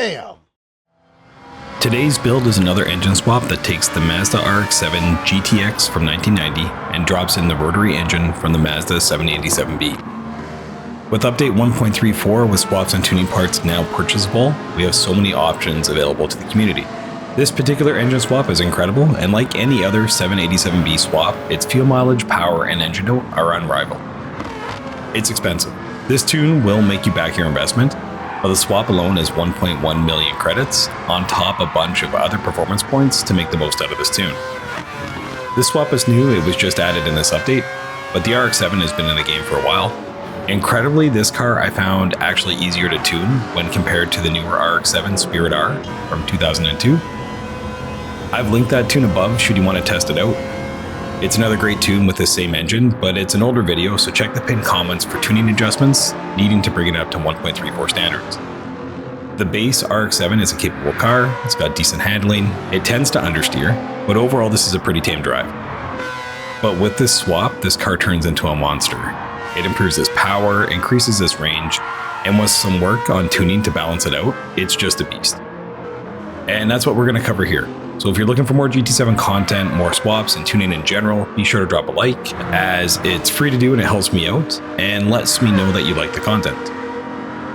Damn! Today's build is another engine swap that takes the Mazda RX-7 GT-X from 1990 and drops in the rotary engine from the Mazda 787B. With update 1.34 with swaps and tuning parts now purchasable, we have so many options available to the community. This particular engine swap is incredible, and like any other 787B swap, its fuel mileage, power, and engine note are unrivaled. It's expensive. This tune will make you back your investment, but the swap alone is 1.1 million credits, on top a bunch of other performance points to make the most out of this tune. This swap is new, it was just added in this update, but the RX-7 has been in the game for a while. Incredibly, this car I found actually easier to tune when compared to the newer RX-7 Spirit R from 2002. I've linked that tune above should you want to test it out. It's another great tune with the same engine, but it's an older video, so check the pinned comments for tuning adjustments needing to bring it up to 1.34 standards. The base RX-7 is a capable car, it's got decent handling, it tends to understeer, but overall this is a pretty tame drive. But with this swap, this car turns into a monster. It improves its power, increases its range, and with some work on tuning to balance it out, it's just a beast. And that's what we're going to cover here. So if you're looking for more GT7 content, more swaps, and tuning in general, be sure to drop a like, as it's free to do and it helps me out, and lets me know that you like the content.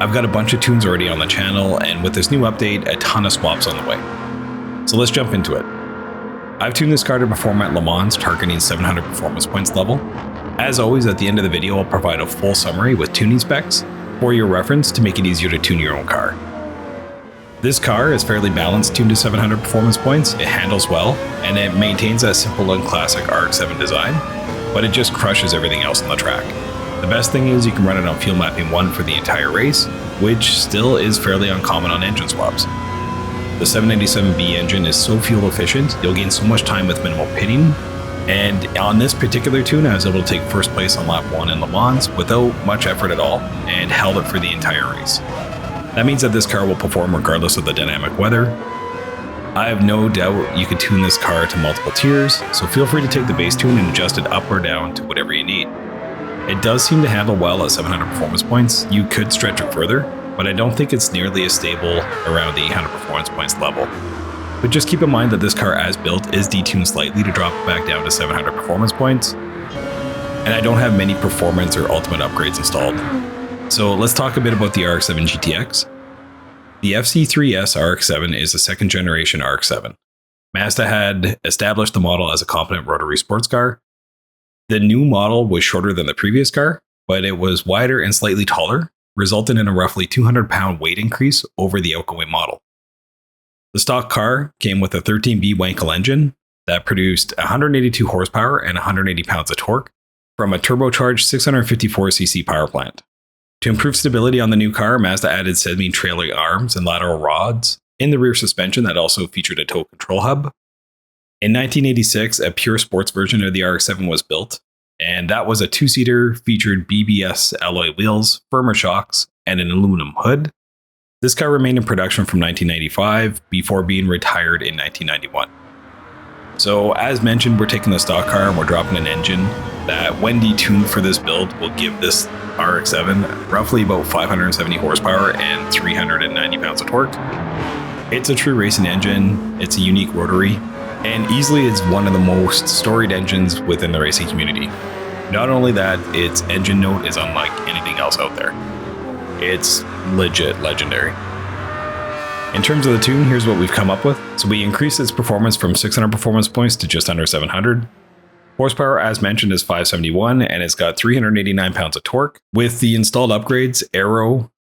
I've got a bunch of tunes already on the channel, and with this new update, a ton of swaps on the way. So let's jump into it. I've tuned this car to perform at Le Mans, targeting 700 performance points level. As always, at the end of the video, I'll provide a full summary with tuning specs for your reference to make it easier to tune your own car. This car is fairly balanced, tuned to 700 performance points, it handles well, and it maintains that simple and classic RX-7 design, but it just crushes everything else on the track. The best thing is you can run it on fuel mapping 1 for the entire race, which still is fairly uncommon on engine swaps. The 787B engine is so fuel efficient, you'll gain so much time with minimal pitting, and on this particular tune I was able to take first place on lap 1 in Le Mans without much effort at all, and held it for the entire race. That means that this car will perform regardless of the dynamic weather. I have no doubt you could tune this car to multiple tiers, so feel free to take the base tune and adjust it up or down to whatever you need. It does seem to handle well at 700 performance points. You could stretch it further, but I don't think it's nearly as stable around the 800 performance points level. But just keep in mind that this car as built is detuned slightly to drop back down to 700 performance points, and I don't have many performance or ultimate upgrades installed. So let's talk a bit about the RX-7 GT-X. The FC3S RX-7 is a second generation RX-7. Mazda had established the model as a competent rotary sports car. The new model was shorter than the previous car, but it was wider and slightly taller, resulting in a roughly 200-pound weight increase over the outgoing model. The stock car came with a 13B Wankel engine that produced 182 horsepower and 180 pounds of torque from a turbocharged 654cc power plant. To improve stability on the new car, Mazda added semi-trailer arms and lateral rods in the rear suspension that also featured a tow control hub. In 1986, a pure sports version of the RX-7 was built, and that was a two-seater, featured BBS alloy wheels, firmer shocks, and an aluminum hood. This car remained in production from 1995 before being retired in 1991. So as mentioned, we're taking the stock car and we're dropping an engine that, when detuned for this build, will give this RX-7 roughly about 570 horsepower and 390 pounds of torque. It's a true racing engine, it's a unique rotary, and easily it's one of the most storied engines within the racing community. Not only that, its engine note is unlike anything else out there. It's legit legendary. In terms of the tune, here's what we've come up with. So we increased its performance from 600 performance points to just under 700. Horsepower, as mentioned, is 571, and it's got 389 pounds of torque. With the installed upgrades, aero,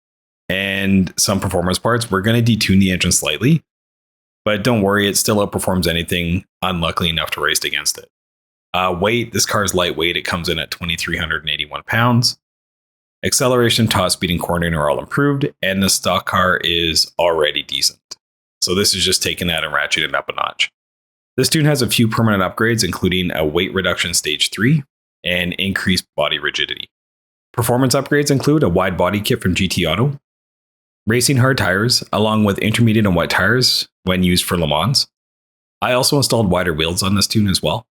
and some performance parts, we're going to detune the engine slightly. But don't worry, it still outperforms anything unlucky enough to race against it. Weight, this car is lightweight. It comes in at 2,381 pounds. Acceleration, top speed, and coordinating are all improved, and the stock car is already decent. So this is just taking that and ratcheting it up a notch. This tune has a few permanent upgrades, including a weight reduction stage 3 and increased body rigidity. Performance upgrades include a wide body kit from GT Auto, racing hard tires, along with intermediate and wet tires when used for Le Mans. I also installed wider wheels on this tune as well.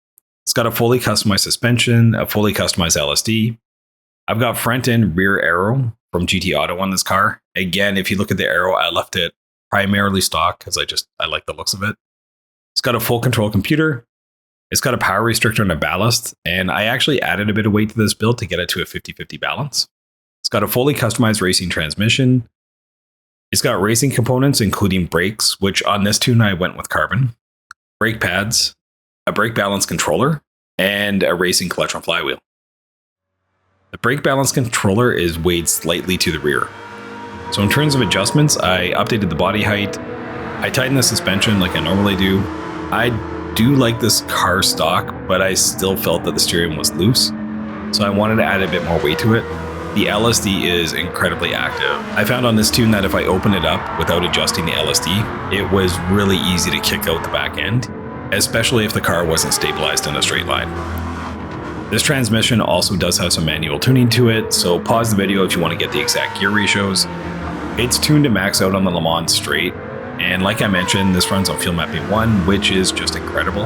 It's got a fully customized suspension, a fully customized LSD. I've got front and rear aero from GT Auto on this car. Again, if you look at the aero, I left it primarily stock because I like the looks of it. It's got a full control computer. It's got a power restrictor and a ballast, and I actually added a bit of weight to this build to get it to a 50-50 balance. It's got a fully customized racing transmission. It's got racing components, including brakes, which on this tune I went with carbon, brake pads, a brake balance controller, and a racing clutch on flywheel. The brake balance controller is weighed slightly to the rear. So in terms of adjustments, I updated the body height. I tightened the suspension like I normally do. I do like this car stock, but I still felt that the steering was loose. So I wanted to add a bit more weight to it. The LSD is incredibly active. I found on this tune that if I open it up without adjusting the LSD, it was really easy to kick out the back end, especially if the car wasn't stabilized in a straight line. This transmission also does have some manual tuning to it, so pause the video if you want to get the exact gear ratios. It's tuned to max out on the Le Mans straight, and like I mentioned, this runs on Fuel Mapping 1, which is just incredible.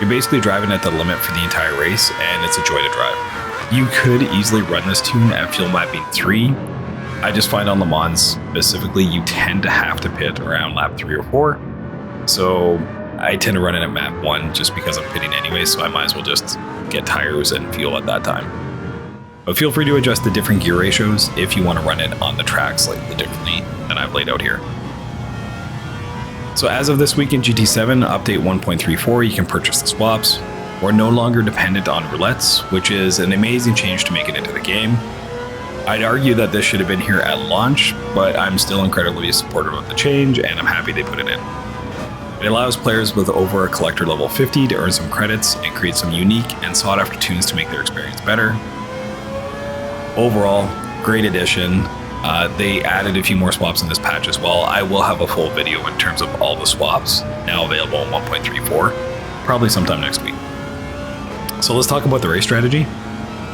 You're basically driving at the limit for the entire race, and it's a joy to drive. You could easily run this tune at Fuel Mapping 3. I just find on Le Mans specifically, you tend to have to pit around lap 3 or 4. So I tend to run it at map 1 just because I'm pitting anyway, so I might as well just get tires and fuel at that time. But feel free to adjust the different gear ratios if you want to run it on the track slightly differently than I've laid out here. So as of this week in GT7 update 1.34, you can purchase the swaps. We're no longer dependent on roulettes, which is an amazing change to make it into the game. I'd argue that this should have been here at launch, but I'm still incredibly supportive of the change, and I'm happy they put it in. It allows players with over a collector level 50 to earn some credits and create some unique and sought after tunes to make their experience better. Overall, great addition. They added a few more swaps in this patch as well. I will have a full video in terms of all the swaps now available in 1.34, probably sometime next week. So let's talk about the race strategy.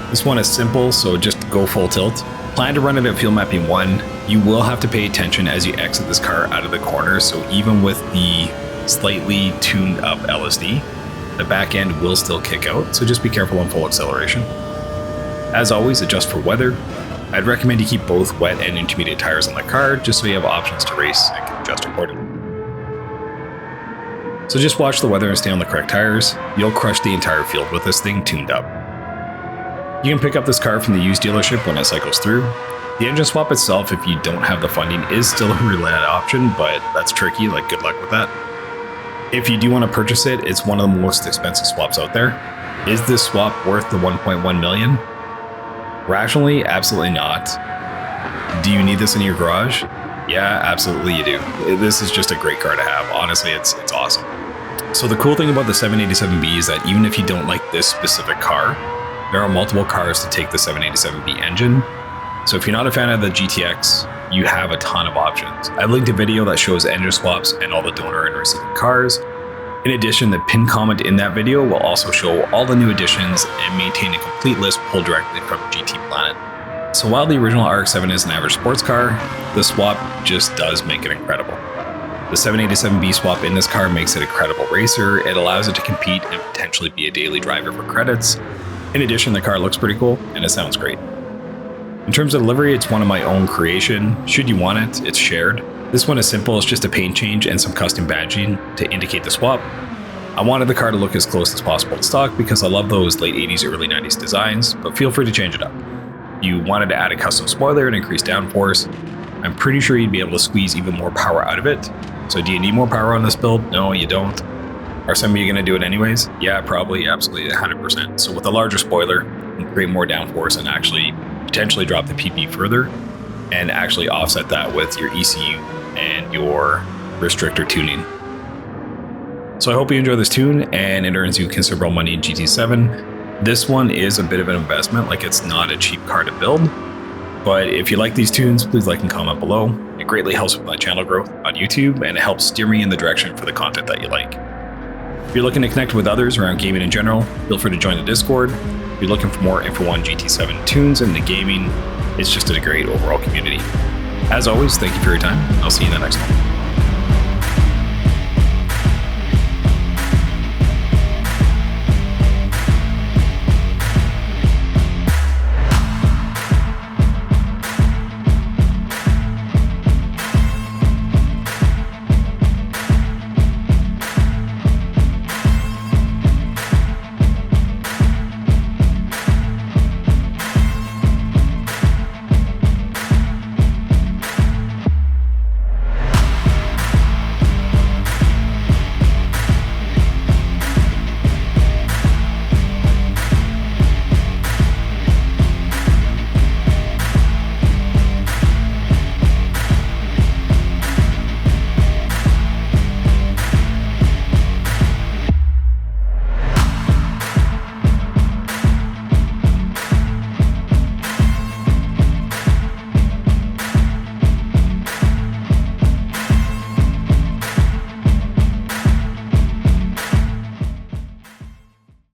This one is simple, so just go full tilt. Plan to run it at Fuel Mapping 1. You will have to pay attention as you exit this car out of the corner, so even with the slightly tuned up LSD, the back end will still kick out, so just be careful on full acceleration. As always, adjust for weather. I'd recommend you keep both wet and intermediate tires on the car, just so you have options to race and can adjust accordingly. So just watch the weather and stay on the correct tires. You'll crush the entire field with this thing tuned up. You can pick up this car from the used dealership when it cycles through. The engine swap itself, if you don't have the funding, is still a roulette option, but that's tricky, like good luck with that. If you do want to purchase it, it's one of the most expensive swaps out there. Is this swap worth the 1.1 million? Rationally, absolutely not. Do you need this in your garage? Yeah, absolutely you do. This is just a great car to have. Honestly, it's awesome. So the cool thing about the 787B is that even if you don't like this specific car, there are multiple cars to take the 787B engine. So if you're not a fan of the GT-X, you have a ton of options. I've linked a video that shows engine swaps and all the donor and receiving cars. In addition, the pinned comment in that video will also show all the new additions and maintain a complete list pulled directly from GT Planet. So while the original RX-7 is an average sports car, the swap just does make it incredible. The 787B swap in this car makes it a credible racer. It allows it to compete and potentially be a daily driver for credits. In addition, the car looks pretty cool and it sounds great. In terms of livery, it's one of my own creation. Should you want it, it's shared. This one is simple, it's just a paint change and some custom badging to indicate the swap. I wanted the car to look as close as possible to stock because I love those late 80s, early 90s designs, but feel free to change it up. You wanted to add a custom spoiler and increase downforce. I'm pretty sure you'd be able to squeeze even more power out of it. So do you need more power on this build? No, you don't. Are some of you going to do it anyways? Yeah, probably, absolutely, 100%. So with a larger spoiler, you can create more downforce and actually potentially drop the PP further and actually offset that with your ECU and your restrictor tuning. So I hope you enjoy this tune and it earns you considerable money in GT7. This one is a bit of an investment, like it's not a cheap car to build. But if you like these tunes, please like and comment below. It greatly helps with my channel growth on YouTube and it helps steer me in the direction for the content that you like. If you're looking to connect with others around gaming in general, feel free to join the Discord. If you're looking for more info on GT7 tunes and the gaming, it's just a great overall community. As always, thank you for your time. I'll see you in the next one.